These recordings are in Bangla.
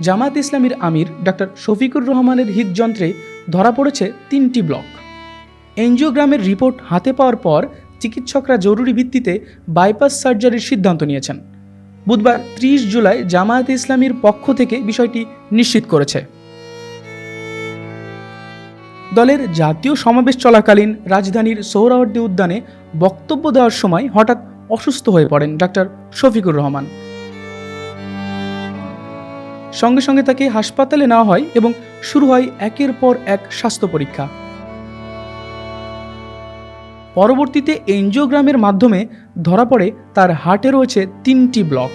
জামায়াত ইসলামীর আমির ডাক্তার শফিকুর রহমানের হৃদযন্ত্রে ধরা পড়েছে 3টি ব্লক। এনজিওগ্রামের রিপোর্ট হাতে পাওয়ার পর চিকিৎসকরা জরুরি ভিত্তিতে বাইপাস সার্জারির সিদ্ধান্ত নিয়েছেন। বুধবার 30 জুলাই জামায়াত ইসলামীর পক্ষ থেকে বিষয়টি নিশ্চিত করেছে। দলের জাতীয় সমাবেশ চলাকালীন রাজধানীর সোহরাওয়ার্দী উদ্যানে বক্তব্য দেওয়ার সময় হঠাৎ অসুস্থ হয়ে পড়েন ডাক্তার শফিকুর রহমান। সঙ্গে সঙ্গে তাকে হাসপাতালে নেওয়া হয় এবং শুরু হয় একের পর এক স্বাস্থ্য পরীক্ষা। পরবর্তীতে এনজিওগ্রামের মাধ্যমে ধরা পড়ে তার হার্টে রয়েছে 3টি ব্লক।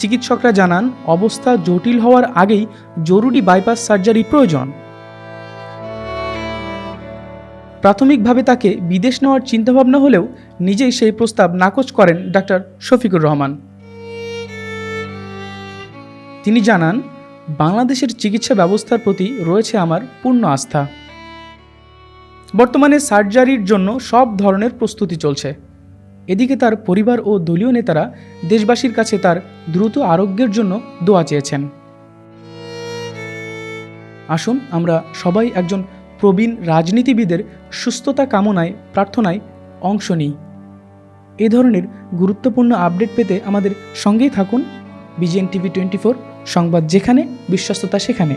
চিকিৎসকরা জানান অবস্থা জটিল হওয়ার আগেই জরুরি বাইপাস সার্জারি প্রয়োজন। প্রাথমিকভাবে তাকে বিদেশ নেওয়ার চিন্তাভাবনা হলেও নিজেই সেই প্রস্তাব নাকচ করেন ডাক্তার শফিকুর রহমান। তিনি জানান, বাংলাদেশের চিকিৎসা ব্যবস্থার প্রতি রয়েছে আমার পূর্ণ আস্থা। বর্তমানে সার্জারির জন্য সব ধরনের প্রস্তুতি চলছে। এদিকে তার পরিবার ও দলীয় নেতারা দেশবাসীর কাছে তার দ্রুত আরোগ্যের জন্য দোয়া চেয়েছেন। আসুন আমরা সবাই একজন প্রবীণ রাজনীতিবিদের সুস্থতা কামনায় প্রার্থনায় অংশ নিই। এ ধরনের গুরুত্বপূর্ণ আপডেট পেতে আমাদের সঙ্গেই থাকুন। BGN TV 24 সংবাদ যেখানে, বিশ্বস্ততা সেখানে।